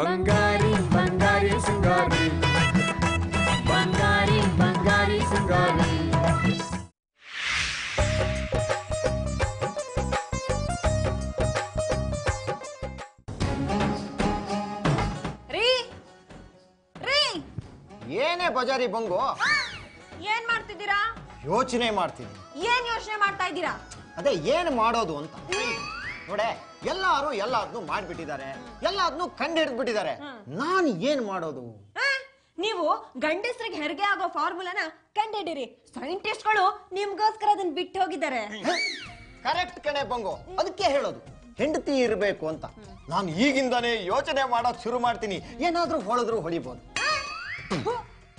ಬಂಗಾರಿ ಬಂಗಾರಿ ಸಿಂಗಾರಿ ಬಂಗಾರಿ ಬಂಗಾರಿ ಸಿಂಗಾರಿ ರೀ ರೀ ಏನೇ ಬಜಾರಿ ಬಂಗು ಏನ್ ಮಾಡ್ತಿದ್ದೀರಾ? ಯೋಚನೆ ಮಾಡ್ತೀನಿ. ಏನ್ ಯೋಚನೆ ಮಾಡ್ತಾ ಇದ್ದೀರಾ? ಅದೇ ಏನ್ ಮಾಡೋದು ಅಂತ ನೋಡೆ. ಎಲ್ಲಾರು ಎಲ್ಲಾದ್ನು ಮಾಡ್ಬಿಟ್ಟಿದ್ದಾರೆ, ಎಲ್ಲಾದ್ನು ಕಂಡು ಹಿಡಿದ್ಬಿಟ್ಟಿದ್ದಾರೆ. ನಾನು ಏನ್ ಮಾಡೋದು? ನೀವು ಗಂಡಸರಿಗೆ ಹೆರಿಗೆ ಆಗೋ ಫಾರ್ಮುಲಾನ ಕಂಡಿಡಿರಿ. ಸೈಂಟಿಸ್ಟ್ಗಳು ನಿಮ್ಗೋಸ್ಕರ ಅದನ್ನ ಬಿಟ್ಟು ಹೋಗಿದ್ದಾರೆ. ಕರೆಕ್ಟ್ ಕಣೆ ಬಂಗು, ಅದಕ್ಕೆ ಹೇಳೋದು ಹೆಂಡತಿ ಇರ್ಬೇಕು ಅಂತ. ನಾನು ಈಗಿಂದಾನೇ ಯೋಚನೆ ಮಾಡೋದ್ ಶುರು ಮಾಡ್ತೀನಿ. ಏನಾದ್ರೂ ಹೊಳೆದ್ರು ಹೊಡಿಬಹುದು.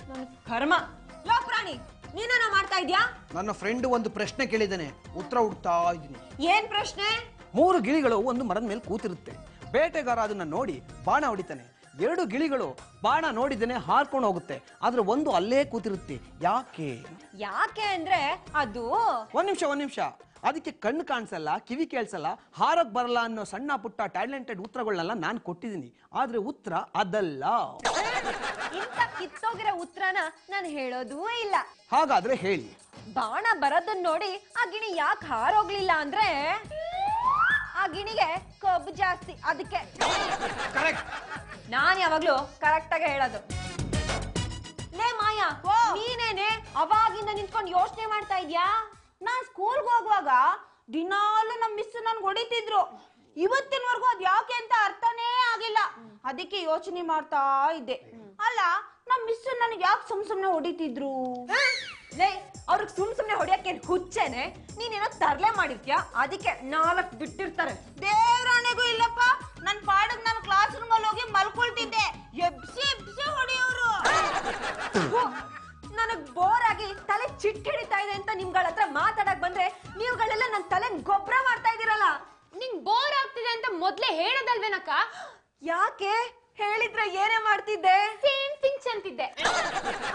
ನನ್ನ ಕರ್ಮ. ಲೋ ಪ್ರಾಣಿ, ನೀನೇನೋ ಮಾಡ್ತಾ ಇದ್ಯಾ? ನನ್ನ ಫ್ರೆಂಡ್ ಒಂದು ಪ್ರಶ್ನೆ ಕೇಳಿದ್ದಾನೆ, ಉತ್ತರ ಹುಡ್ತಾ ಇದ್ದೀನಿ. ಏನ್ ಪ್ರಶ್ನೆ? 3 ಗಿಳಿಗಳು ಒಂದು ಮರದ ಮೇಲೆ ಕೂತಿರುತ್ತೆ. ಬೇಟೆಗಾರ ಅದನ್ನ ನೋಡಿ ಬಾಣ ಹೊಡಿತಾನೆ. 2 ಗಿಳಿಗಳು ಬಾಣ ನೋಡಿದ್ದೇನೆ ಹಾರ್ಕೊಂಡು ಹೋಗುತ್ತೆ, ಆದ್ರೆ ಒಂದು ಅಲ್ಲೇ ಕೂತಿರುತ್ತೆ. ಯಾಕೆ? ಯಾಕೆ ಅಂದ್ರೆ ಅದು ಒಂದ್ ನಿಮಿಷ ಅದಕ್ಕೆ ಕಣ್ಣು ಕಾಣಿಸಲ್ಲ, ಕಿವಿ ಕೇಳಿಸಲ್ಲ, ಹಾರಕ್ ಬರಲ್ಲ ಅನ್ನೋ ಸಣ್ಣ ಪುಟ್ಟ ಟ್ಯಾಲೆಂಟೆಡ್ ಉತ್ತರಗಳನ್ನೆಲ್ಲ ನಾನು ಕೊಟ್ಟಿದ್ದೀನಿ. ಆದ್ರೆ ಉತ್ತರ ಅದಲ್ಲ. ಇಂಥ ಕಿತ್ತೋಗಿರೋ ಉತ್ತರನ ನಾನು ಹೇಳೋದೂ ಇಲ್ಲ. ಹಾಗಾದ್ರೆ ಹೇಳಿ. ಬಾಣ ಬರೋದನ್ನ ನೋಡಿ ಆ ಗಿಣಿ ಯಾಕೆ ಹಾರೋಗ್ಲಿಲ್ಲ ಅಂದ್ರೆ ಆ ಗಿಣಿಗೆ ಕೊಬ್ಬು ಜಾಸ್ತಿ, ಅದಕ್ಕೆ. ನಾನ್ ಯಾವಾಗ್ಲೂ ಕರೆಕ್ಟ್ ಆಗಿ ಹೇಳೋದು. ಲೇ ಮಾಯಾ, ನೀನೇನೆ ಅವಾಗಿಂದ ನಿಂತ್ಕೊಂಡು ಯೋಚನೆ ಮಾಡ್ತಾ ಇದ್ಯಾ? ನಾನ್ ಸ್ಕೂಲ್ಗೆ ಹೋಗುವಾಗ ದಿನಾಲು ನಮ್ ಮಿಸ್ ನನ್ಗೆ ಹೊಡಿತಿದ್ರು. ಇವತ್ತಿನವರೆಗೂ ಅದ್ ಯಾಕೆ ಅಂತ ಅರ್ಥನೇ ಆಗಿಲ್ಲ. ಅದಕ್ಕೆ ಯೋಚನೆ ಮಾಡ್ತಾ ಇದ್ದೆ, ಅಲ್ಲ ನಮ್ ಮಿಸ್ ನನಗೆ ಯಾಕೆ ಸುಮ್ನೆ ಹೊಡಿತಿದ್ರು? ಲೇ, ಅವ್ರಿಗೆ ಸುಮ್ನೆ ಹೊಡಿಯಕ್ಕೆ ಹುಚ್ಚೇನೆ? ನೀನೇನೋ ತರ್ಲೆ ಮಾಡಿರ್ತೀಯ, ಅದಕ್ಕೆ 4 ಬಿಟ್ಟಿರ್ತಾರೆ. ದೇವ್ರಾಣೆಗೂ ಇಲ್ಲಪ್ಪ, ನನ್ ಪಾಡಗ್ ನಾನು ಕ್ಲಾಸ್ ರೂಮ್ ಅಲ್ಲಿ ಹೋಗಿ ಮಲ್ಕೊಳ್ತಿದ್ದೆ. ಎಬ್ಸಿ ಹೊಡಿಯೋರು. ನನಗ್ ಬೋರ್ ಆಗಿ ತಲೆ ಚಿಟ್ಟಿಡಿತಾ ಇದೆ ಅಂತ ನಿಮ್ಗಳ ಹತ್ರ ಮಾತಾಡಕ್ ಬಂದ್ರೆ ನೀವುಗಳೆಲ್ಲ ನನ್ ತಲೆ ಗೊಬ್ಬರ ಮಾಡ್ತಾ ಇದೀರಲ್ಲ. ನಿಂಗ್ ಬೋರ್ ಆಗ್ತಿದೆ ಅಂತ ಮೊದ್ಲೇ ಹೇಳೋದಲ್ವೇನಕ್ಕ? ಯಾಕೆ? ಹೇಳಿದ್ರೆ ಏನೇ ಮಾಡ್ತಿದ್ದೆ? ಸೇಮ್ ಥಿಂಗ್ಸ್ ಅಂತಿದ್ದೆ.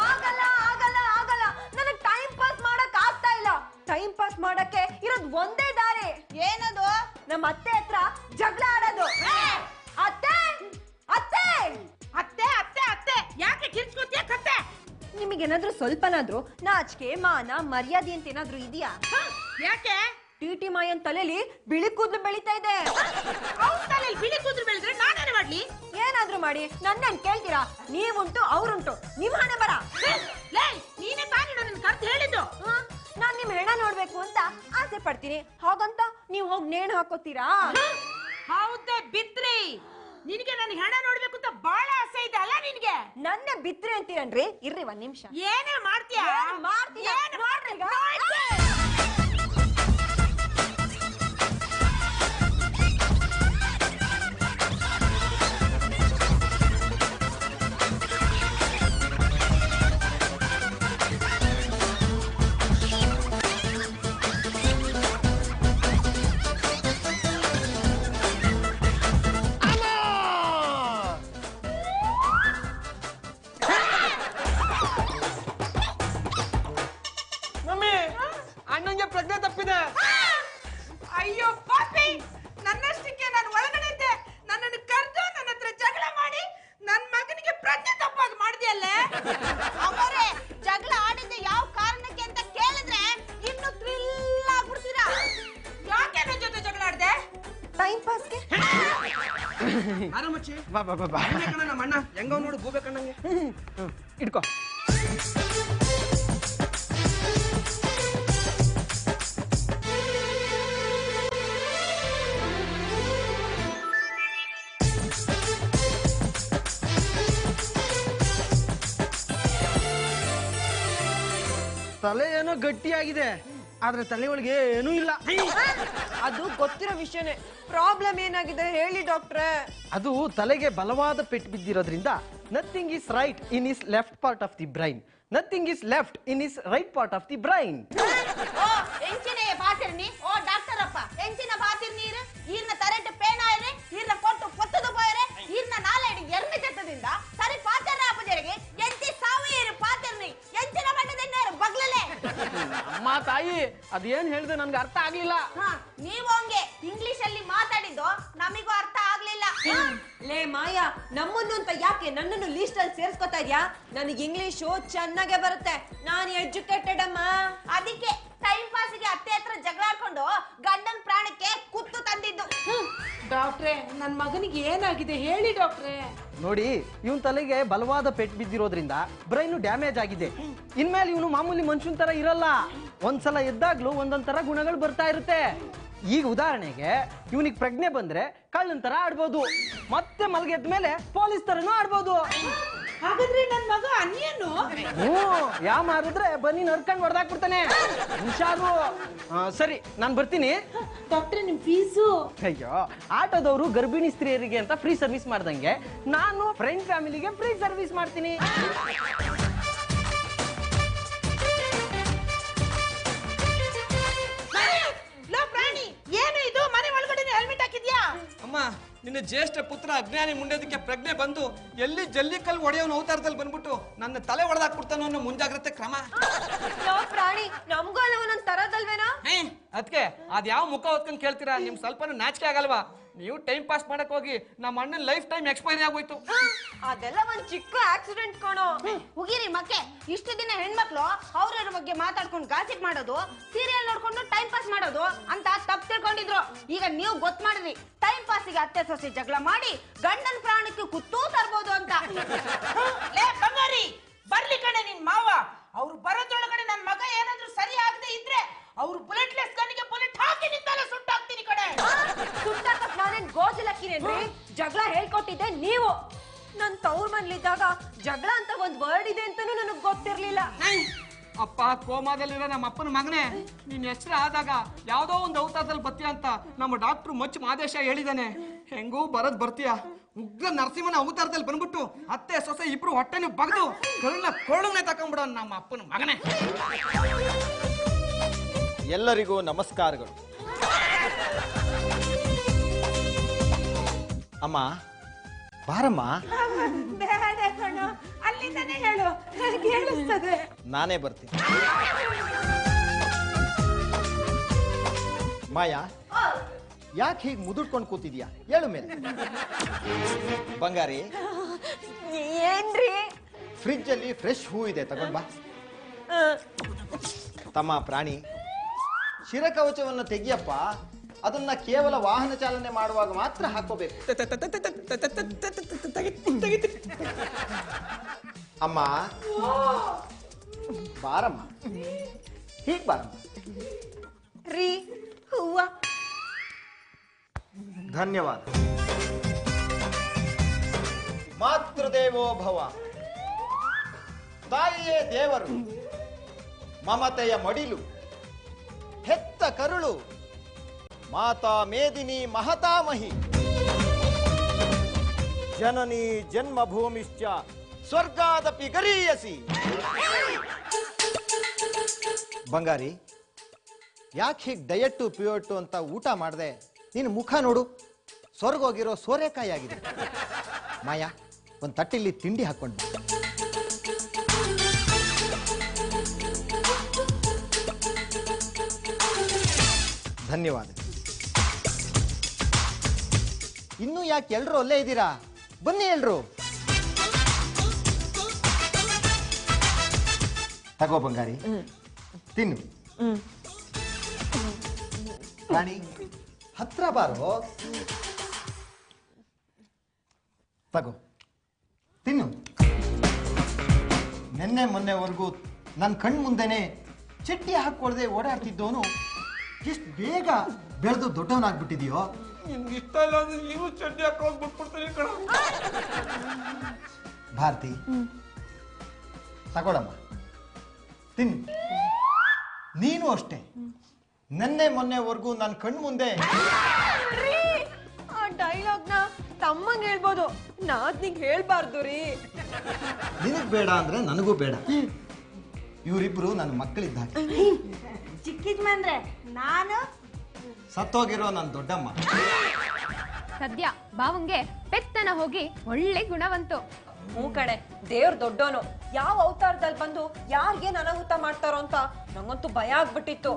ಆಗಲ್ಲ ಆಗಲ್ಲ ಆಗಲ್ಲ, ನನಗ್ ಟೈಮ್ ಪಾಸ್ ಮಾಡಕ್ ಆಗ್ತಾ ಇಲ್ಲ. ಟೈಮ್ ಪಾಸ್ ಮಾಡಕ್ಕೆ ಇರೋದ್ ಒಂದೇ ದಾರಿ. ಏನದು? ನಮ್ಮ ಅತ್ತೆ ಹತ್ರ ಜಗಳ ಆಡೋದು. ಅತ್ತೆ ಅತ್ತೆ ಅತ್ತೆ ಅತ್ತೆ ಅತ್ತೆ ಯಾಕೆ ಕಿರ್ಚ್ಕೋತಿಯ ಕತ್ತೆ? ನಿಮಗೇನಾದ್ರೂ ಸ್ವಲ್ಪನಾದ್ರೂ ನಾಚಿಕೆ ಮಾನ ಮರ್ಯಾದೆ ಅಂತ ಏನಾದ್ರೂ ಇದೆಯಾ? ಯಾಕೆ? ಟಿ ಮಾಯನ್ ತಲೆಲಿ ಬಿಳಿ ಕೂದಲು ಬೆಳಿತಾ ಇದೆ. ಅವ್ರ ತಲೆಯಲ್ಲಿ ಬಿಳಿ ಕೂದಲು ಬೆಳೆದ್ರೆ ನಾನೇನು ಮಾಡ್ಲಿ? ಏನಾದ್ರೂ ಮಾಡಿ ನನ್ನೇನ್ ಕೇಳ್ತೀರಾ? ನೀವುಂಟು ಅವ್ರುಂಟು, ನಿಮ್ ಹಣೆ ಬರ. ನೀನೇ ತಾನೇ ನನ್ನ ಕರ್ತ ಹೇಳಿದ್ದು. ನಾನ್ ನಿಮ್ ಹೆಣ ನೋಡ್ಬೇಕು ಅಂತ ಆಸೆ ಪಡ್ತೀನಿ, ಹಾಗಂತ ನೀವ್ ಹೋಗಿ ನೇಣು ಹಾಕೋತೀರಾ? ಹೌದೇ ಬಿತ್ರಿ, ನಿನಗೆ ನನ್ನ ಹೆಣ ನೋಡ್ಬೇಕು ಅಂತ ಬಹಳ ಆಸೆ ಇದೆ ಅಲ್ಲ ನಿನ್ಗೆ? ನನ್ನ ಬಿತ್ರಿ ಅಂತೀರನ್ರಿ? ಇರ್ರಿ 1 ನಿಮಿಷ. ಏನೇ ಮಾಡ್ತೀಯ? ಮಾಡ್ತೀನಿ. ಅಣ್ಣಂಗೆ ಪ್ರಜ್ಞೆ ತಪ್ಪಿದೆ. ಅಯ್ಯೋ ಪಾಪಿ, ನನ್ನಷ್ಟಕ್ಕೆ ನಾನು ಒಳಗಡೆ ಇದ್ದೆ. ನನ್ನನ್ನು ಕರೆದು ನನ್ನ ಹತ್ರ ಜಗಳ ಮಾಡಿ ನನ್ನ ಮಗನಿಗೆ ಪ್ರಜ್ಞೆ ತಪ್ಪಾಗಿ ಮಾಡಿದೆಯಲ್ಲೇ. ಅವರೇ ಜಗಳ ಆಡಿದ್ದೆ ಯಾವ ಕಾರಣಕ್ಕೆ ಅಂತ ಕೇಳಿದ್ರೆ ಇನ್ನು ಥ್ರಿಲ್ ಆಗ್ಬಿಡ್ತೀರಾ. ಯಾಕೆ ನನ್ನ ಜೊತೆ ಜಗಳ ಆಡ್ದೆ? ಟೈಮ್ ಪಾಸ್ಗೆ. ಆರಾಮಚ್ಚಿ ಬಾ ಬಾ ಬಾ. ನಮ್ಮ ಅಣ್ಣ ಹೆಂಗವ್ ನೋಡು, ಗೂಬೆ ಕಣ್ಣಂಗೆ. ಇಟ್ಕೋ. ತಲೆ ಏನೋ ಗಟ್ಟಿಯಾಗಿದೆ, ಆದ್ರೆ ತಲೆ ಒಳಗೆ ಏನೂ ಇಲ್ಲ. ಅದು ಗೊತ್ತಿರೋ ವಿಷಯನೇ. ಪ್ರಾಬ್ಲಮ್ ಏನಾಗಿದೆ ಹೇಳಿ ಡಾಕ್ಟ್ರೆ? ಅದು ತಲೆಗೆ ಬಲವಾದ ಪೆಟ್ಟು ಬಿದ್ದಿರೋದ್ರಿಂದ nothing is right in is left part of the brain, nothing is left in is right part of the brain. ಓ ಎಂಚಿನ ಬಾತಿರ್ನಿ, ಓ ಡಾಕ್ಟರ್ ಅಪ್ಪ ಎಂಚಿನ ಬಾತಿರ್ನಿ ಈರ್ನ ತರೆಟ್ ಪೇಣ ಇರಿ, ಈರ್ನ ಕೊಟ್ಟು ಪೊತ್ತದು ಪೋಯರೆ, ಈರ್ನ ನಾಲೆಡಿ ಎರ್ಮಿ ತೆತ್ತದಿಂದ ಸರಿ ಪಾತರ್ನ ಅಪ್ಪಜರಿಗೆ ಎಂಚಿ ಸಾವು ಇರು ಪಾತಿರ್ನಿ ಎಂಚಿನ ಬಣ್ಣದನ್ನೇರು ಬಗ್ಲಲೆ. ಅಮ್ಮ ತಾಯಿ, ಅದೇನ್ ಹೇಳಿದೆ ನನ್ಗೆ ಅರ್ಥ ಆಗ್ಲಿಲ್ಲ. ನೀವು ಹಂಗೆ ಇಂಗ್ಲಿಷ್ ಅಲ್ಲಿ ಮಾತಾಡಿದ್ದು ನಮಿಗೂ ಅರ್ಥ ಆಗ್ಲಿಲ್ಲ. ಲೇ ಮಾಯಾ, ನಮ್ಮನ್ನು ಅಂತ ಯಾಕೆ ನನ್ನನ್ನು ಲೀಸ್ಟ್ ಅಲ್ಲಿ ಸೇರಿಸ್ಕೊತಾ ಇದ್ಯಾ? ನನಗೆ ಇಂಗ್ಲಿಷು ಚೆನ್ನಾಗೆ ಬರುತ್ತೆ, ನಾನು ಎಜುಕೇಟೆಡ್ ಅಮ್ಮ. ಅದಕ್ಕೆ ಟೈಮ್ ಪಾಸಿಗೆ ಅತ್ತೆ ಹತ್ರ ಜಗಳ ಆಡ್ಕೊಂಡು ಗಂಡನ ಪ್ರಾಣಕ್ಕೆ ಕುತ್ತು ತಂದಿದ್ದು. ಡಾಕ್ಟ್ರೆ, ನನ್ ಮಗನಿಗೆ ಏನಾಗಿದೆ ಹೇಳಿ ಡಾಕ್ಟ್ರೆ. ನೋಡಿ, ಇವನ್ ತಲೆಗೆ ಬಲವಾದ ಪೆಟ್ಟು ಬಿದ್ದಿರೋದ್ರಿಂದ ಬ್ರೈನ್ ಡ್ಯಾಮೇಜ್ ಆಗಿದೆ. ಇನ್ಮೇಲೆ ಇವನು ಮಾಮೂಲಿ ಮನುಷ್ಯನ ತರ ಇರಲ್ಲ. ಒಂದ್ಸಲ ಎದ್ದಾಗ್ಲೂ ಒಂದೊಂದ್ ತರ ಗುಣಗಳು ಬರ್ತಾ ಇರುತ್ತೆ. ಈಗ ಉದಾಹರಣೆಗೆ ಇವನಿಗೆ ಪ್ರಜ್ಞೆ ಬಂದ್ರೆ ಕಳ್ಳನ್ ತರ ಆಡ್ಬೋದು, ಮತ್ತೆ ಮಲಗೆದ್ದ ಮೇಲೆ ಪೊಲೀಸ್ ತರನು ಆಡ್ಬೋದು. ಹಾಗಾದ್ರೆ ನನ್ ಮಗ ಅನ್ಯನು ಯಾ ಮಾರಿದ್ರೆ ಬನ್ನಿ ನರ್ಕೊಂಡ್ ಹೊಡೆದಾಕ್ಬಿಡ್ತಾನೆ. ಹುಷಾರು. ಸರಿ, ನಾನ್ ಬರ್ತೀನಿ. ಡಾಕ್ಟ್ರೆ, ನಿಮ್ ಫೀಸು? ಅಯ್ಯೋ, ಆಟೋದವರು ಗರ್ಭಿಣಿ ಸ್ತ್ರೀಯರಿಗೆ ಅಂತ ಫ್ರೀ ಸರ್ವಿಸ್ ಮಾಡ್ದಂಗೆ ನಾನು ಫ್ರೆಂಡ್ ಫ್ಯಾಮಿಲಿಗೆ ಫ್ರೀ ಸರ್ವಿಸ್ ಮಾಡ್ತೀನಿ. ಪ್ರಾಣಿ ಏನು ಇದು? ಮನೆ ಒಳಗಡೆ ಹೆಲ್ಮೆಟ್ ಹಾಕಿದ್ಯಾ? ಅಮ್ಮ, ನಿನ್ನ ಜ್ಯೇಷ್ಠ ಪುತ್ರ ಅಜ್ಞಾನಿ ಮುಂಡೆದಕ್ಕೆ ಪ್ರಜ್ಞೆ ಬಂದು ಎಲ್ಲಿ ಜಲ್ಲಿಕಲ್ಲು ಒಡೆಯೋನು ಅವತಾರದಲ್ಲಿ ಬಂದ್ಬಿಟ್ಟು ನನ್ನ ತಲೆ ಹೊಡೆದಾಕ್ಬಿಡ್ತಾನೋ ಅನ್ನೋ ಮುಂಜಾಗ್ರತೆ ಕ್ರಮ. ಪ್ರಾಣಿ, ನಮಗೂ ಅಲ್ಲ ಒಂದೊಂದ್ ತರದಲ್ವೇನೋ? ಅದಕ್ಕೆ ಅದ್ಯಾವ ಮುಖ ಹೊತ್ಕೊಂಡ್ ಕೇಳ್ತೀರಾ? ನಿಮ್ ಸ್ವಲ್ಪ ನಾಚಿಕೆ ಆಗಲ್ವಾ? ನೀವು ಟೈಮ್ ಪಾಸ್ ಮಾಡಕ್ ಹೋಗಿ ನಮ್ಮ ಅಣ್ಣನ ಲೈಫ್ ಟೈಮ್ ಎಕ್ಸ್ಪೈರಿ ಆಗೋಯ್ತು. ಅದೆಲ್ಲ ಒಂದ್ ಚಿಕ್ಕ ಆಕ್ಸಿಡೆಂಟ್ ಕಣೋ. ಹುಗಿರಿ ಮಕ್ಕೆ, ಇಷ್ಟು ದಿನ ಹೆಣ್ಮಕ್ಳು ಅವ್ರವ್ರ ಬಗ್ಗೆ ಮಾತಾಡ್ಕೊಂಡು ಗಾಸಿಪ್ ಮಾಡೋದು, ಸೀರಿಯಲ್ ನೋಡ್ಕೊಂಡು ಟೈಮ್ ಪಾಸ್ ಮಾಡೋದು ಅಂತ ತಪ್ಪು ತಿಳ್ಕೊಂಡಿದ್ರು. ಈಗ ನೀವು ಗೊತ್ತು ಮಾಡಿದ್ರಿ ಟೈಮ್ ಪಾಸಿಗೆ ಅತ್ತೆ ಸೊಸೆ ಜಗಳ ಮಾಡಿ ಗಂಡನ ಪ್ರಾಣಕ್ಕೆ ಕುತ್ತೂ ತರ್ಬೋದು ಅಂತ. ಬಂಗಾರಿ, ಬರ್ಲಿ ಕಣೆ ನಿನ್ ಮಾವ. ಅವ್ರು ಬರೋದ್ರೊಳಗಡೆ ನನ್ ಮಗ ಏನಾದ್ರೂ ಸರಿ ಆಗದೆ ಇದ್ರೆ ಅವ್ರು ಬುಲೆಟ್ಲೆಸ್ ಗನ್ನಿಗೆ ಬುಲೆಟ್ ಹಾಕಿ ನಿಂತಲ್ಲ ಸುಟ್ಟಾಕ್ತೀನಿ ಕಣೆ. ಸುಟ್ಟಾಕಕ್ ನಾನೇನ್ ಗೋಜಿಲಕ್ಕಿನೇನ್ರಿ? ಜಗಳ ಹೇಳ್ಕೊಟ್ಟಿದ್ದೆ ನೀವು. ನನ್ ತವ್ರ ಮನ್ಲಿದ್ದಾಗ ಜಗಳ ಅಂತ ಒಂದ್ ವರ್ಡ್ ಇದೆ ಅಂತಾನು ನನಗ್ ಗೊತ್ತಿರ್ಲಿಲ್ಲ. ಅಪ್ಪ ಕೋಮಾದಲ್ಲಿರೋ ನಮ್ಮ ಅಪ್ಪನ ಮಗನೇ, ನೀನ್ ಎಚ್ಚರ ಆದಾಗ ಯಾವ್ದೋ ಒಂದು ಅವತಾರದಲ್ಲಿ ಬರ್ತೀಯ ಅಂತ ನಮ್ಮ ಡಾಕ್ಟ್ರು ಮಚ್ಚು ಮಾದೇಶ ಹೇಳಿದಾನೆ. ಹೆಂಗೂ ಬರದ್ ಬರ್ತೀಯ. ಉಗ್ರ ನರಸಿಂಹನ ಅವತಾರದಲ್ಲಿ ಬಂದ್ಬಿಟ್ಟು ಅತ್ತೆ ಸೊಸೆ ಇಬ್ರು ಹೊಟ್ಟೆನು ಬಗ್ದು ಕೊರಳನ್ನೇ ತಕೊಂಡ್ಬಿಡೋ ನಮ್ಮ ಅಪ್ಪನ ಮಗನೇ. ಎಲ್ಲರಿಗೂ ನಮಸ್ಕಾರಗಳು. ಅಮ್ಮ ಬಾರಮ್ಮ. ಬೇಡ ಕಣ, ಅಲ್ಲಿಂದನೇ ಹೇಳು, ಕೇಳಿಸ್ತದೆ. ನಾನೇ ಬರ್ತೀನಿ. ಮಾಯಾ, ಯಾಕೆ ಹೀಗೆ ಮುದುಡ್ಕೊಂಡು ಕೂತಿದ್ಯಾ? ಹೇಳು ಮೇಲೆ. ಬಂಗಾರಿ, ಏನ್ರಿ? ಫ್ರಿಡ್ಜ್ ಅಲ್ಲಿ ಫ್ರೆಶ್ ಹೂ ಇದೆ, ತಗೊಂಡ್ ಬಾ. ತಮ್ಮ ಪ್ರಾಣಿ, ಶಿರಕವಚವನ್ನು ತೆಗಿಯಪ್ಪ. ಅದನ್ನ ಕೇವಲ ವಾಹನ ಚಾಲನೆ ಮಾಡುವಾಗ ಮಾತ್ರ ಹಾಕೋಬೇಕು. ಅಮ್ಮ ಬಾರಮ್ಮ, ಹೀಗ್ ಬಾರಮ್ಮ. ರೀ ಹೂವ. ಧನ್ಯವಾದ. ಮಾತೃದೇವೋ ಭವ. ತಾಯಿಯೇ ದೇವರು, ಮಮತೆಯ ಮಡಿಲು, ಹೆತ್ತ ಕರುಳು, ಮಾತಾ ಮೇದಿನಿ ಮಹತಾಮಹಿ, ಜನನಿ ಜನ್ಮಭೂಮಿಶ್ಚ ಸ್ವರ್ಗಾದಪಿ ಗರೀಯಸಿ. ಬಂಗಾರಿ, ಯಾಕೆ ಹೀಗೆ ಡಯಟ್ಟು ಪಿಯೋಟು ಅಂತ ಊಟ ಮಾಡಿದೆ? ನೀನು ಮುಖ ನೋಡು, ಸ್ವರ್ಗ ಹೋಗಿರೋ ಸೋರೆಕಾಯಿ ಆಗಿದೆ. ಮಾಯಾ, ಒಂದು ತಟ್ಟಿಲಿ ತಿಂಡಿ ಹಾಕೊಂಡು. ಧನ್ಯವಾದ. ಇನ್ನೂ ಯಾಕೆ ಎಲ್ರು ಅಲ್ಲೇ ಇದ್ದೀರಾ? ಬನ್ನಿ ಎಲ್ರು. ತಗೋ ಬಂಗಾರಿ, ತಿನ್ನು. ರಾಣಿ, ಹತ್ರ ಬಾರೋ. ತಗೋ, ತಿನ್ನು. ನಿನ್ನೆ ಮೊನ್ನೆವರೆಗೂ ನನ್ನ ಕಣ್ ಮುಂದೆನೆ ಚಟ್ಟಿ ಹಾಕೊಳ್ದೆ ಓಡಾಡ್ತಿದ್ದವನು ಎಷ್ಟು ಬೇಗ ಬೆಳೆದು ದೊಡ್ಡವನಾಗ್ಬಿಟ್ಟಿದೆಯೋ. ಇಷ್ಟ ಇಲ್ಲ ಅಂದ್ರೆ ನೀವು ಚಡ್ಡಿ ಹಾಕೊಂಡು ಬಿಟ್ಬಿಡ್ತೀನಿ ಕಣ. ಭಾರತಿ, ತಗೊಳಮ್ಮ, ತಿನ್ನು. ನೀನು ಅಷ್ಟೇ, ನೆನ್ನೆ ಮೊನ್ನೆವರೆಗೂ ನನ್ನ ಕಣ್ ಮುಂದೆ. ಆ ಡೈಲಾಗ್ನ ತಮ್ಮಂಗ್ ಹೇಳ್ಬೋದು, ನಾದ್ನಿಗ್ ಹೇಳ್ಬಾರ್ದು ರೀ. ನಿನಗ್ ಬೇಡ ಅಂದ್ರೆ ನನಗೂ ಬೇಡ. ಇವರಿಬ್ರು ನನ್ನ ಮಕ್ಕಳಿದ್ದ ಹಾಗೆ. ಚಿಕ್ಕಿದ್ಮಂದ್ರೆ ನಾನು ಸತ್ತೋಗಿರೋ ನನ್ನ ದೊಡ್ಡಮ್ಮ. ಸದ್ಯ ಬಾವಂಗೆ ಪೆತ್ತನ ಹೋಗಿ ಒಳ್ಳೆ ಗುಣವಂತು. ಹ್ಞೂ ಕಣೆ, ದೇವ್ರ ದೊಡ್ಡೋನು. ಯಾವ ಅವತಾರದಲ್ಲಿ ಬಂದು ಯಾರಿಗೇನ್ ಅನಾಹುತ ಮಾಡ್ತಾರೋ ಅಂತ ನಂಗಂತೂ ಭಯ ಆಗ್ಬಿಟ್ಟಿತ್ತು.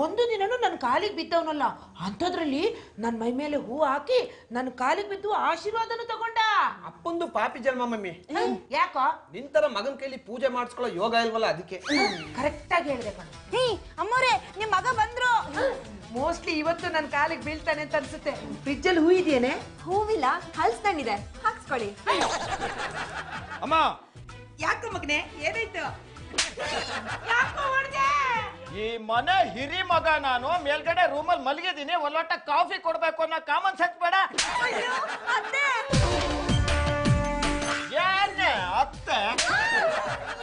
ಒಂದು ದಿನನೂ ನನ್ನ ಕಾಲಿಗೆ ಬಿದ್ದವನಲ್ಲ, ಅಂಥದ್ರಲ್ಲಿ ನನ್ನ ಮೈ ಮೇಲೆ ಹೂ ಹಾಕಿ ನನ್ನ ಕಾಲಿಗೆ ಬಿದ್ದು ಆಶೀರ್ವಾದನು ತಗೊಂಡ. ಅಪ್ಪಂದು ಪಾಪಿ ಜನ್ಮ ಮಮ್ಮಿ. ಯಾಕೋ ನಿಂತರ ಮಗನ ಕೈಲಿ ಪೂಜೆ ಮಾಡಿಸ್ಕೊಳ್ಳೋ ಯೋಗ ಇಲ್ವಲ್ಲ, ಅದಕ್ಕೆ. ಕರೆಕ್ಟ್ ಆಗಿ ಹೇಳಿದೆ ಕಣ. ಅಮ್ಮೋರೆ ನಿಮ್ ಮಗ ಬಂದ್ರು. ಮೋಸ್ಟ್ಲಿ ಇವತ್ತು ನನ್ನ ಕಾಲಿಗೆ ಬೀಳ್ತಾನೆ ಅಂತ ಅನ್ಸುತ್ತೆ. ಫ್ರಿಜ್ ಅಲ್ಲಿ ಹೂ ಇದೆಯೇನೆ? ಹೂವಿಲ್ಲ, ಹಲ್ಸ್ದಂಡಿದೆ, ಹಾಕ್ಸ್ಕೊಳ್ಳಿ. ಅಮ್ಮ, ಯಾಕೋ ಮಗನೆ, ಏನಾಯ್ತು? ಯಾಕೋ ಹೊಡ್ದೆ? ಈ ಮನೆ ಹಿರಿ ಮಗ ನಾನು. ಮೇಲ್ಗಡೆ ರೂಮಲ್ಲಿ ಮಲಗಿದ್ದೀನಿ, ಒಂದ್ ಲೋಟ ಕಾಫಿ ಕೊಡ್ಬೇಕು ಅನ್ನೋ ಕಾಮನ್ ಸೆನ್ಸ್ ಬೇಡ? ಏನೇ ಅತ್ತೆ,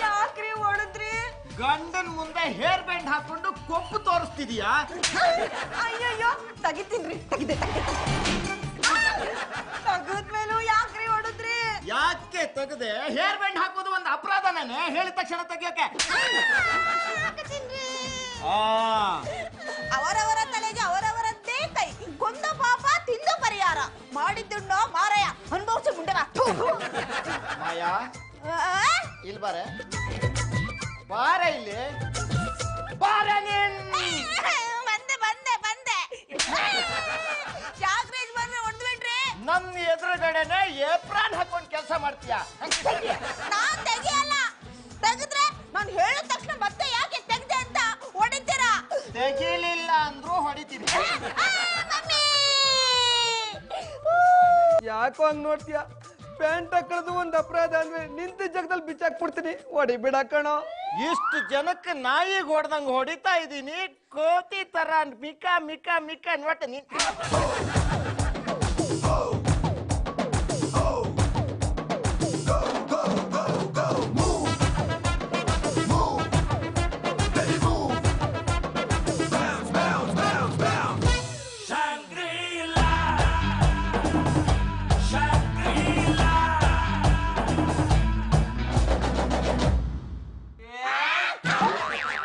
ಯಾಕ್ರಿ ಹೊಡೆದ್ರಿ? ಗಂಡನ್ ಮುಂದೆ ಹೇರ್ ಬ್ಯಾಂಡ್ ಹಾಕೊಂಡು ಕೊಪ್ಪು ತೋರಿಸ್ತಿದೀಯಾ? ಅಯ್ಯಯ್ಯೋ, ತೆಗಿತೀನ್ರಿ, ತೆಗದ್ಮೇಲೂ ಯಾಕ್ರಿ ಹೊಡೆದ್ರಿ? ಯಾಕೆ ತೆಗದೆ? ಹೇರ್ ಬ್ಯಾಂಡ್ ಹಾಕೋದು ಒಂದು ಅಪರಾಧನೇ, ಹೇಳಿದ ತಕ್ಷಣ ತೆಗಿಯೋಕೆ. ಅವರವರ ತಲೆಗೆ ಅವರವರದ್ದೇ ಕೈ. ಕೊಂದ ಪಾಪ ತಿಂದ ಪರಿಹಾರ. ಮಾಡಿದ್ದುಣ್ಣೋ ಮಾರಾಯ, ಅನುಭವಿಸಿ ಮುಂದೆ ಬಾ. ಮಾಯಾ, ಇಲ್ಲಿ ಬಾರೆ, ಬಾರೆ ಇಲ್ಲಿ, ಬಾರೆ ನೀನ್. ಬಂದೆ ಬಂದೆ ಬಂದೆ. ಜಾಗ್ರೇಜ್ ಬಂದ್ರೆ ಹೊಡೆದ್ಬಿಟ್ರಿ. ನನ್ನ ಎದುರುಗಡೆನೆ ಏಪ್ರಾನ್ ಹಾಕೊಂಡು ಕೆಲಸ ಮಾಡ್ತೀಯಾ? ನಾನ್ ತೆಗಿಯಲ್ಲ. ತೆಗೆದ್ರೆ ನಾನು ಹೇಳಿದ ತಕ್ಷಣ ಮತ್ತೆ ಯಾಕೆ ತೆಗ್ದೆ ಅಂತ ಹೊಡಿತೀರಾ? ತೆಗಿಲಿಲ್ಲ ಅಂದ್ರೂ ಹೊಡಿತೀನಿ. ಯಾಕೋ ಹಂಗ್ ನೋಡ್ತೀಯ? ಪ್ಯಾಂಟ್ ಹಾಕೊಳ್ಳೋದು ಒಂದ್ ಅಪರಾಧ ಅಂದ್ರೆ ನಿಂತ ಜಾಗದಲ್ಲಿ ಬಿಚ್ಚಾಕ್ಬಿಡ್ತೀನಿ. ಹೊಡಿ ಬಿಡಾಕಣೋ. ಇಷ್ಟು ಜನಕ್ಕೆ ನಾಯಿಗೆ ಹೊಡೆದಂಗ್ ಹೊಡಿತಾ ಇದ್ದೀನಿ, ಕೋತಿ ತರ ಮಿಕ ಮಿಕ ಮಿಕ ಅನ್ವಟ್ಟ ನೀನ್.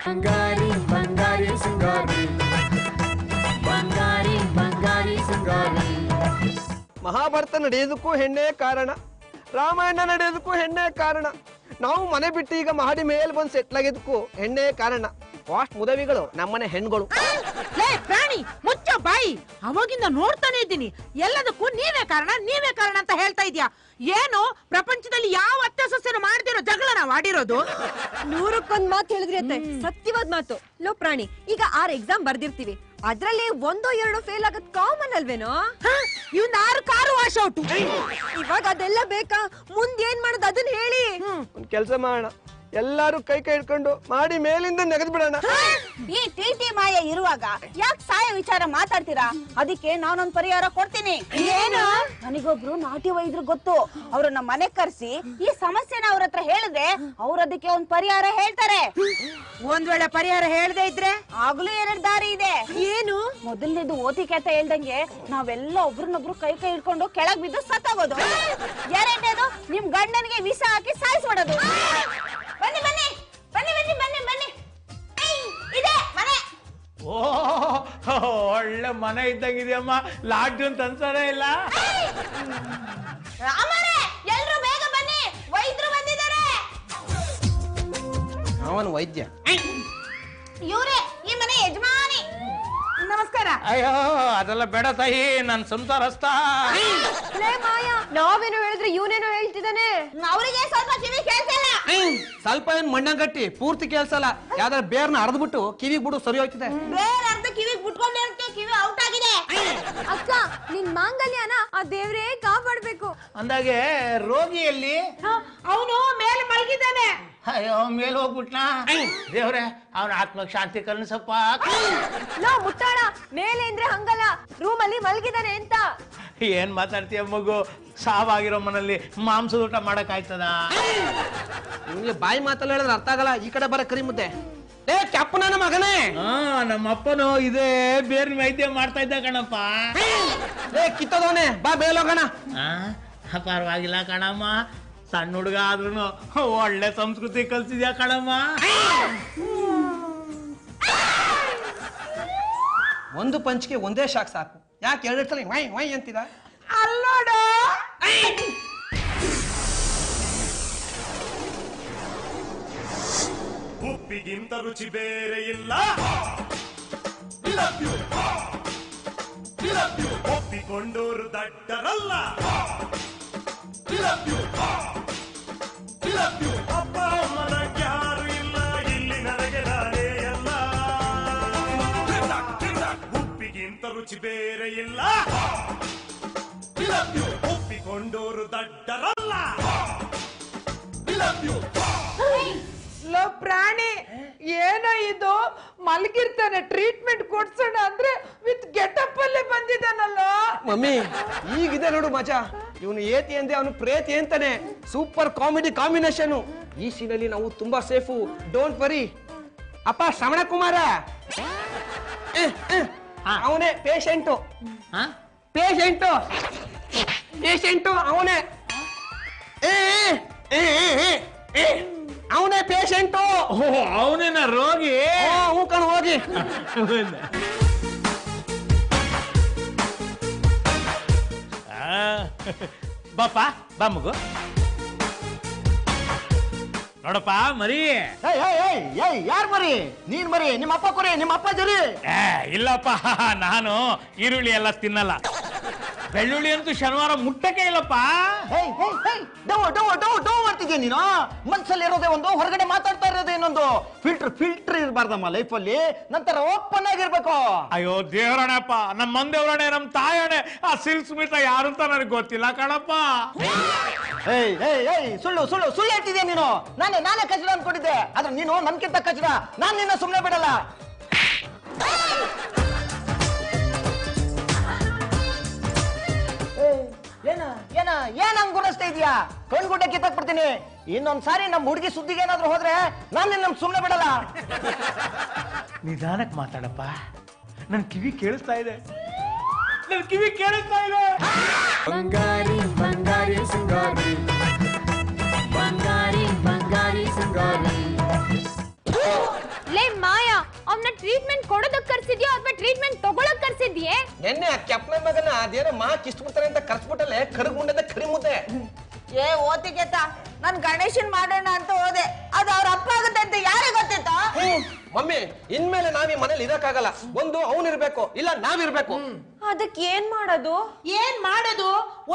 ಬಂಗಾರಿ ಬಂಗಾರಿ ಸಿಂಗಾರಿ, ಬಂಗಾರಿ ಬಂಗಾರಿ ಸಿಂಗಾರಿ. ಮಹಾಭಾರತ ನಡೆಯೋದಕ್ಕೂ ಹೆಣ್ಣೆ ಕಾರಣ, ರಾಮಾಯಣ ನಡೆಯೋದಕ್ಕೂ ಹೆಣ್ಣೆ ಕಾರಣ, ನಾವು ಮನೆ ಬಿಟ್ಟು ಈಗ ಮಹಡಿ ಮೇಲೆ ಬಂದು ಸೆಟ್ಲ್ ಆಗಿದ್ದಕ್ಕೂ ಹೆಣ್ಣೆ ಕಾರಣ. ವಾಸ್ಟ್ ಮುದವಿಗಳು ನಮ್ಮನೆ ಹೆಣ್ಗಳು. ಪ್ರಾಣಿ ಮುಚ್ಚ ಬಾಯಿ. ಅವಾಗಿಂದ ನೋಡ್ತಾನೆ ಇದ್ದೀನಿ, ಎಲ್ಲದಕ್ಕೂ ನೀವೇ ಕಾರಣ ಅಂತ ಹೇಳ್ತಾ ಇದ್ಯಾ. ಏನು ಪ್ರಪಂಚದಲ್ಲಿ ಯಾವ ಅತ್ತೆ ಸಸ್ಯನ ಮಾಡ್ದಿರೋ ಜಗಳ ನಾವು ಆಡಿರೋದು? 100ಕ್ಕೊಂದ್ ಮಾತು ಹೇಳಿದ್ರಿ ಅತ್ತೆ, ಸತ್ಯವಾದ ಮಾತು. ಲೋ ಪ್ರಾಣಿ, ಈಗ 6 ಎಕ್ಸಾಮ್ ಬರ್ದಿರ್ತೀವಿ, ಅದ್ರಲ್ಲಿ 1-2 ಫೇಲ್ ಆಗದ್ ಕಾಮನ್ ಅಲ್ವೇನೋ? ಇವ್ನ 6 ಕಾರು ವಾಶ್ ಔಟ್. ಇವಾಗ ಅದೆಲ್ಲ ಬೇಕಾ? ಮುಂದ್ ಏನ್ ಮಾಡೋದು ಅದನ್ನ ಹೇಳಿ. ಒಂದ್ ಕೆಲಸ ಮಾಡೋಣ, ಎಲ್ಲಾರು ಕೈ ಹಿಡ್ಕೊಂಡು ಮಾಡಿ ಮೇಲಿಂದ ನೆಗೆದ್ ಬಿಡೋಣ. ಈ ಟಿ ಮಾಯ ಇರುವಾಗ ಯಾಕೆ ಸಾಯ ವಿಚಾರ ಮಾತಾಡ್ತೀರಾ? ಅದಕ್ಕೆ ನಾನೊಂದ್ ಪರಿಹಾರ ಕೊಡ್ತೀನಿ. ಏನು? ನನಗೊಬ್ರು ನಾಟಿ ವೈದ್ಯರು ಗೊತ್ತು. ಅವ್ರು ನಮ್ಮ ಮನೆ ಕರ್ಸಿ ಈ ಸಮಸ್ಯೆನ ಅವ್ರ ಹತ್ರ ಹೇಳಿದ್ರೆ ಅವ್ರ ಅದಕ್ಕೆ ಒಂದ್ ಪರಿಹಾರ ಹೇಳ್ತಾರೆ. ಒಂದ್ ವೇಳೆ ಪರಿಹಾರ ಹೇಳ್ದೆ ಇದ್ರೆ ಆಗ್ಲೂ 2 ದಾರಿ ಇದೆ. ಏನು? ಮೊದಲನೇದು ಓತಿ ಕೇತ ಹೇಳ್ದಂಗೆ ನಾವೆಲ್ಲ ಒಬ್ರನ್ನೊಬ್ರು ಕೈ ಹಿಡ್ಕೊಂಡು ಕೆಳಗ್ ಬಿದ್ದು ಸತ್ತೋಗೋದು. 2ನೇದು ನಿಮ್ ಗಂಡನಿಗೆ ವಿಷ ಹಾಕಿ ಸಾಯಿಸ್ಬಿಡೋದು. ಬನ್ನಿ ಬನ್ನಿ ಬನ್ನಿ ಬನ್ನಿ ಬನ್ನಿ ಬನ್ನಿ, ಇದೆ ಮನೆ. ಓ, ಒಳ್ಳೆ ಮನೆ ಇದ್ದಂಗಿದೆಯಮ್ಮ. ಲಾಡ್ಜು ಅಂತ ಅನ್ಸೋದೇ ಇಲ್ಲ. ರಾಮರೇ, ಎಲ್ರು ಬೇಗ ಬನ್ನಿ, ವೈದ್ಯರು ಬಂದಿದ್ದಾರೆ. ಅವನು ವೈದ್ಯ. ಇವ್ರೆ ಈ ಮನೆ ಯಜಮಾನಿ. ನಮಸ್ಕಾರ. ಅಯ್ಯೋ, ಅದೆಲ್ಲ ಬೇಡ ತಾಯಿ, ನನ್ ಸಂಸಾರಸ್ಥ. ಲೇ ಮಾಯಾ, ನಾವೇನೋ ಹೇಳಿದ್ರೆ ಇವನೇನೋ ಹೇಳ್ತಿದ್ದಾನೆ. ಅವರಿಗೆ ಸ್ವಲ್ಪ ಕಿವಿ ಕೇಳ್ತಿಲ್ಲ. ಸ್ವಲ್ಪ ಏನ್ ಮಣ್ಣ ಗಟ್ಟಿ ಪೂರ್ತಿ ಕೇಳ್ಸಲ್ಲ. ಯಾವ್ದಾರ ಬೇರ್ನ ಅರ್ದ್ಬಿಟ್ಟು ಕಿವಿ ಬಿಡು ಸರಿ ಹೋಗ್ತಿದೆ. ಬೇರೆ ಅರ್ಧ ಕಿವಿಗೆ ಬಿಟ್ಕೊಂಡಿರುತ್ತೆ, ಕಿವಿ ಔಟ್ ಆಗಿದೆ. ಅಕ್ಕ, ನಿನ್ ಮಾಂಗಲ್ಯನ ಆ ದೇವ್ರೇ ಕಾಪಾಡ್ಬೇಕು. ಅಂದಾಗೆ ರೋಗಿಯಲ್ಲಿ ಅವನು ಮೇಲೆ ಮಲಗಿದ್ದಾನೆ. ಅಯ್ಯೋ, ಮೇಲ್ ಹೋಗ್ಬಿಟ್ನಾ? ದೇವ್ರೆ, ಅವನ ಆತ್ಮಕ್ ಶಾಂತಿ ಕಲ್ಸಪ್ಪ. ನೋ ಮುಟ್ಟಾಳ, ಮೇಲೆ ಅಂದ್ರೆ ಹಂಗಲ್ಲ, ರೂಮಲ್ಲಿ ಮಲಗಿದಾನೆ ಅಂತ. ಏನ್ ಮಾತಾಡ್ತೀಯ ಮಗು? ಸಾವಾಗಿರೋ ಮನಲ್ಲಿ ಮಾಂಸದ ಊಟ ಮಾಡಕ್ ಆಯ್ತದ? ನಿಮ್ಗೆ ಬಾಯಿ ಮಾತಲ್ಲ ಹೇಳಿದ್ರೆ ಅರ್ಥ ಆಗಲ್ಲ. ಈ ಕಡೆ ಬರ ಕರಿ ಮುದ್ದೆ. ಏ ಕೆಪ್ಪ ನನ್ನ ಮಗನೇ. ನಮ್ಮ ಅಪ್ಪನು ಇದೇ ಬೇರೆ ವೈದ್ಯ ಮಾಡ್ತಾ ಇದ್ದ ಕಣಪ್ಪ. ಏ ಕಿತ್ತೋದವನೇ, ಬಾ ಬೇಲೋಗಣ. ಪರವಾಗಿಲ್ಲ ಕಣಮ್ಮ, ಸಣ್ಣ ಹುಡುಗ ಆದ್ರೂ ಒಳ್ಳೆ ಸಂಸ್ಕೃತಿ ಕಲ್ಸಿದ್ಯಾ ಕಣಮ್ಮ. ಒಂದು ಪಂಚ್ಗೆ ಒಂದೇ ಶಾಕ್ ಸಾಕು. ಯಾಕೆ 2 ಸಲ ವೈ ವೈ ಅಂತಿದ? ಅಲ್ಲೋಡು, ಉಪ್ಪಿಗಿಂತ ರುಚಿ ಬೇರೆ ಇಲ್ಲ ಒಪ್ಪಿಕೊಂಡೋರು ದಡ್ಡರಲ್ಲ ಅಪ್ಪ ಅಮ್ಮನ ಯಾರು ಇಲ್ಲ ಇಲ್ಲಿ ನನಗೆ ನಾನೇ ಅಲ್ಲ ಉಪ್ಪಿಗಿಂತ ರುಚಿ ಬೇರೆ ಇಲ್ಲ ಒಪ್ಪಿಕೊಂಡೋರು ದಡ್ಡರಲ್ಲ ಲೋ ಪ್ರಾಣಿ ಏನೋ ಇದು ಮಲಗಿರ್ತಾನೆ ಟ್ರೀಟ್ಮೆಂಟ್ ಕೊಡ್ಸೋಣ ಅಂದ್ರೆ ವಿತ್ ಗೆಟಪ್ ಅಲ್ಲೇ ಬಂದಿದ್ದಾನಲ್ಲ. ಮಮ್ಮಿ ಈಗಿದೆ ನೋಡು ಮಜಾ. ಇವನು ಏತಿ ಅಂದೆ ಅವನು ಪ್ರೇತಿ ಅಂತಾನೆ. Super comedy combination. ಈ ಸೀನಲ್ಲಿ ನಾವು ತುಂಬಾ ಸೇಫು. Don't worry. ಅಪ್ಪ ಶ್ರವಣ ಕುಮಾರ ಅವನೇ ಪೇಷಂಟು ಪೇಷಂಟು ಪೇಷಂಟು ಅವನೇ ಅವನೇ ಪೇಷಂಟು. ಅವನೇನ ರೋಗಿ? ಹೂ ಕಣ್ ಹೋಗಿ. ಬಾಪ ಬಾ ಮಗು ನೋಡಪ್ಪ ಮರಿ. ಯಾರು ಮರಿ? ನೀನ್ ಮರಿ? ನಿಮ್ಮ ಅಪ್ಪ ಕೊರಿ, ನಿಮ್ಮ ಅಪ್ಪ ಜರಿ. ಇಲ್ಲಪ್ಪ, ನಾನು ಈರುಳ್ಳಿ ಎಲ್ಲ ತಿನ್ನಲ್ಲ. ಬೆಳ್ಳುಳ್ಳಿ ಅಂತೂ ಶನಿವಾರ ಮುಟ್ಟಕ್ಕೆ ಇಲ್ಲಪ್ಪ. ಮಾಡ್ತಿದ್ಯಾ ನೀನು? ಮನ್ಸಲ್ಲಿ ಇರೋದೇ ಒಂದು, ಹೊರಗಡೆ ಮಾತಾಡ್ತಾ ಇರೋದೇ ಇನ್ನೊಂದು. ಫಿಲ್ಟರ್ ಇರಬಾರ್ದಮ್ಮ ಲೈಫಲ್ಲಿ. ನಂತರ ಓಪನ್ ಆಗಿರ್ಬೇಕು. ಅಯ್ಯೋ ದೇವರಣೆಪ್ಪ, ನಮ್ಮ ಮಂದೇವರಣೆ, ನಮ್ಮ ತಾಯಣೆ. ಆ ಸಿಲ್ಸ್ಮಿತ ಯಾರು ಅಂತ ನನಗೆ ಗೊತ್ತಿಲ್ಲ ಕಣಪ್ಪ. ಸುಳ್ಳು ಸುಳ್ಳು ಸುಳ್ಳು ಹೇಳ್ತಿದ್ಯಾ ನೀನು? ನಾನೇ ಕಚಡ ಅನ್ಕೊಂಡಿದ್ದೆ, ಆದ್ರೆ ನೀನು ನನ್ಕಿಂತ ಕಚಡ. ನಾನ್ ನಿನ್ನ ಸುಮ್ಮನೆ ಬಿಡಲ್ಲ. ಏನ್ ಗುಣಿಸ್ತಾ ಇದೀಯಾ? ಕಣ್ಗುಡ್ಡೆ ಕಿತ್ತಾಕ್ಬಿಡ್ತೀನಿ. ಇನ್ನೊಂದ್ಸಾರಿ ನಮ್ ಹುಡುಗಿ ಸುದ್ದಿಗೆ ಏನಾದ್ರು ಹೋದ್ರೆ ನಾನ್ ನಿನ್ನ ಸುಮ್ಮನೆ ಬಿಡಲ್ಲ. ನಿಧಾನಕ್ಕೆ ಮಾತಾಡಪ್ಪ, ನನ್ ಕಿವಿ ಕೇಳಿಸ್ತಾ ಇದೆ. ನನ್ ಕಿವಿ ಕೇಳಿಸ್ತಾ ಇದೆ. ಬಂಗಾರಿ ಬಂಗಾರಿ ಸಿಂಗಾರಿ, ಬಂಗಾರಿ ಬಂಗಾರಿ ಸಿಂಗಾರಿ. ಲೇ ಮಾಯಾ, ಅವನ್ನ ಟ್ರೀಟ್ಮೆಂಟ್ ಕೊಡೋದಕ್ಕೆ ಕರ್ಸಿದ್ಯೋ ಅಥವಾ ಟ್ರೀಟ್ಮೆಂಟ್ ತಗೊಳಕ್ ಕರ್ಸಿದ್ಯೆ? ನೆನ್ನೆ ಆ ಕೆಪ್ನ ಮಗನ ಅದೇನೋ ಮಾ ಕಿಸ್ಬಿಡ್ತಾರೆ ಅಂತ ಕರ್ಸ್ಬಿಟ್ಟಲೆ ಕರಗುಂಡದ ಕರಿ ಮುದ್ದೆ. ಓತಿಗೆತ ನಾನ್ ಗಣೇಶನ್ ಮಾಡೋಣ ಅಂತ ಹೋದೆ, ಅದು ಅವ್ರ ಅಪ್ಪ ಆಗುತ್ತೆ ಅಂತ ಯಾರೇ ಗೊತ್ತಿತ್ತ? ಮಮ್ಮಿ ಇನ್ಮೇಲೆ ನಾವ್ ಈ ಮನೇಲಿ ಇರಕ್ಕಾಗಲ್ಲ. ಒಂದು ಅವನಿರ್ಬೇಕು, ಇಲ್ಲ ನಾವಿರ್ಬೇಕು. ಅದಕ್ಕೆ ಏನ್ ಮಾಡೋದು?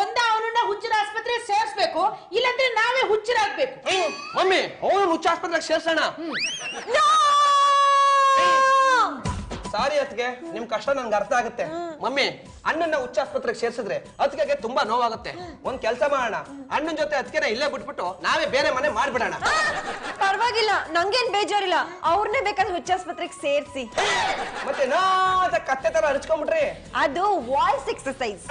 ಒಂದ ಅವನನ್ನ ಹುಚ್ಚರ ಆಸ್ಪತ್ರೆ ಸೇರ್ಸ್ಬೇಕು, ಇಲ್ಲಾಂದ್ರೆ ನಾವೇ ಹುಚ್ಚರಾಗ್ಬೇಕು. ಮಮ್ಮಿ ಅವನು ಹುಚ್ಚ ಆಸ್ಪತ್ರೆಗೆ ಸೇರ್ಸೋಣ. ಸಾರಿ ಅತ್ಗೆ, ನಿಮ್ ಕಷ್ಟ ನನ್ಗೆ ಅರ್ಥ ಆಗುತ್ತೆ. ಮಮ್ಮಿ ಅಣ್ಣನ ಹುಚ್ಚ ಆಸ್ಪತ್ರೆಗೆ ಸೇರ್ಸಿದ್ರೆ ಅತ್ಗೆಗೆ ತುಂಬಾ ನೋವಾಗುತ್ತೆ. ಒಂದ್ ಕೆಲ್ಸ ಮಾಡೋಣ, ಅಣ್ಣನ ಜೊತೆ ಅತ್ಗೆನ ಇಲ್ಲೇ ಬಿಟ್ಬಿಟ್ಟು ನಾವೇ ಬೇರೆ ಮನೆ ಮಾಡ್ಬಿಡೋಣ. ಪರವಾಗಿಲ್ಲ, ನಂಗೇನ್ ಬೇಜಾರಿಲ್ಲ. ಅವ್ರನ್ನೇ ಬೇಕಾದ್ರೆ ಹುಚ್ಚಾಸ್ಪತ್ರೆಗೆ ಸೇರ್ಸಿ. ಮತ್ತೆ ನಾ ಕತ್ತೆ ತರ ಹರಿಚ್ಕೊಂಡ್ಬಿಟ್ರಿ. ಅದು ವಾಯ್ಸ್ ಎಕ್ಸರ್ಸೈಸ್.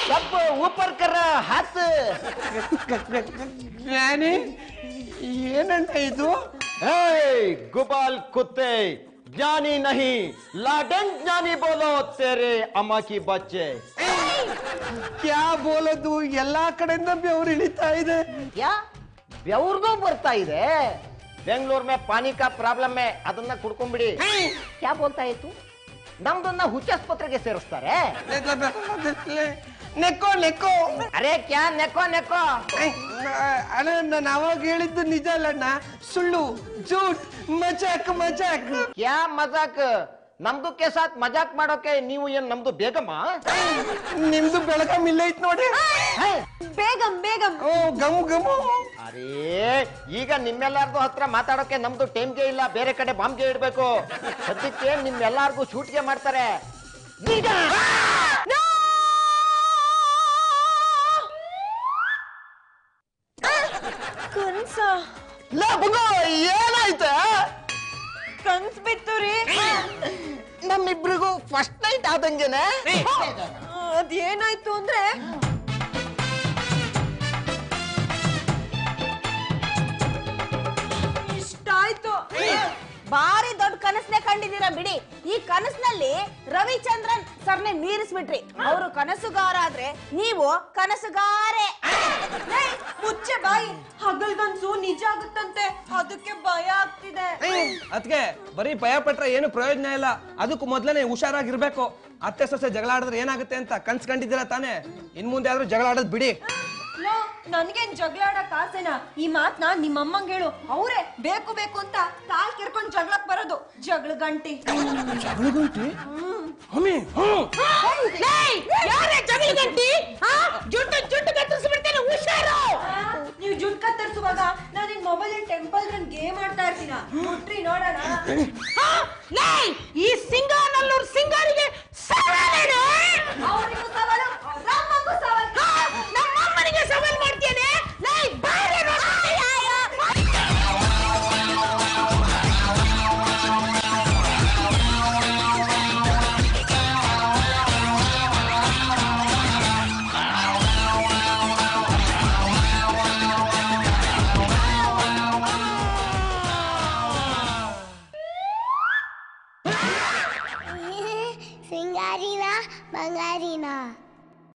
सब ऊपर कर हाथ. ಏನಣ್ಣ ಇದು? गुबाल कुत्ते, ज्ञानी नहीं लाडन ज्ञानी बोलो तेरे अम्मा की बच्चे. ಕ್ಯಾ ಬೋಲದು? ಎಲ್ಲಾ ಕಡೆಯಿಂದ ಬೆವರು ಇಳಿತಾ ಇದೆ. क्या ಬೆವ್ರಿಗೂ ಬರ್ತಾ ಇದೆ? ಬೆಂಗಳೂರು में पानी का प्रॉब्लम है, ಅದನ್ನ ಕುಡ್ಕೊಂಡ್ಬಿಡಿ. क्या बोलता है तू? ನಮ್ದನ್ನ ಹುಚ್ಚಾಸ್ಪತ್ರೆಗೆ ಸೇರಿಸ್ತಾರೆ. ನೆಕ್ಕೋ ನೆಕ್ಕೋ. ಅರೆ ಕ್ಯಾ ನೆಕ್ಕೋ ನೆಕ್ಕೋ? ಅಣ್ಣ ನಾನು ಅವಾಗ ಹೇಳಿದ್ದು ನಿಜ ಅಲ್ಲಣ್ಣ, ಸುಳ್ಳು, ಜೂಟ್, ಮಜಾಕ್ ಮಜಾಕ್. ಕ್ಯಾ ಮಜಾಕ್? ನಮ್ದಕ್ಕೆ ಸಾಥ್ ಮಜಾಕ್ ಮಾಡೋಕೆ ನೀವು ಏನ್ ನಮ್ದು ಬೇಗಮ್ಮ? ನಿಮ್ದು ಬೆಳಗಾಂ ಇಲ್ಲೇ ಐತ್ ನೋಡಿ. ಬೇಗಂ ಬೇಗಂ. ಓ ಗಮ್ ಗಮು. ಅರೇ ಈಗ ನಿಮ್ಮೆಲ್ಲಾರ್ದು ಹತ್ರ ಮಾತಾಡೋಕೆ ನಮ್ದು ಟೈಮ್ಗೆ ಇಲ್ಲ, ಬೇರೆ ಕಡೆ ಬಾಂಬ್ಗೆ ಇಡ್ಬೇಕು. ಸದ್ಯಕ್ಕೆ ನಿಮ್ಮೆಲ್ಲಾರ್ಗು ಶೂಟ್ಗೆ ಮಾಡ್ತಾರೆ. ಕನ್ಸ ಏನಾಯ್ತ? ಕನ್ಸ್ ಬಿತ್ತು ರೀ. ನಮ್ಮಿಬ್ರಿಗೂ ಫಸ್ಟ್ ನೈಟ್ ಆದಂಗೆನೆ. ಅದೇನಾಯ್ತು ಅಂದ್ರೆ ಇಷ್ಟಾಯ್ತು. ಭಾರಿ ದೊಡ್ಡ ಕನಸನ್ನೇ ಕಂಡಿದ್ದೀರಾ ಬಿಡಿ. ಈ ಕನಸಿನಲ್ಲಿ ರವಿಚಂದ್ರನ್ ಸರ್ನೆ ಮೀರಿಸ್ಬಿಟ್ರಿ. ಅವರು ಕನಸುಗಾರ ಆದ್ರೆ ನೀವು ಕನಸುಗಾರೆ. ಮುಚ್ಚೆ ಬಾಯಿ, ಹಗಲ್ಗನ್ಸು ನಿಜ ಆಗುತ್ತಂತೆ, ಅದಕ್ಕೆ ಭಯ ಆಗ್ತಿದೆ. ಅದಕ್ಕೆ ಬರೀ ಭಯ ಪಟ್ರೆ ಏನು ಪ್ರಯೋಜನ ಇಲ್ಲ. ಅದಕ್ಕೂ ಮೊದ್ಲನೇ ಹುಷಾರಾಗಿರ್ಬೇಕು. ಅತ್ತೆ ಸೊಸೆ ಜಗಳ ಆಡಿದ್ರೆ ಏನಾಗುತ್ತೆ ಅಂತ ಕನ್ಸ್ ಕಂಡಿದ್ದೀರಾ ತಾನೇ? ಇನ್ ಮುಂದೆ ಆದ್ರೂ ಜಗಳ ಆಡೋದ್ ಬಿಡಿ. ನನ್ಗೇನ್ ಜಗಳ ಆಡಕ್ ಆಸೆನಾ? ಈ ಮಾತ್ನ ನಿಮ್ಮಮ್ಮಂಗ್ ಹೇಳು, ಅವರೇ ಬೇಕು ಬೇಕು ಅಂತ ಕಾಲ್ ಕಿರ್ಕೊಂಡ್ ಜಗಳಕ್ ಬರೋದು. ಜಗಳ ಗಂಟಿ ಜಗಳ ಗಂಟಿ? ಯಾರೇ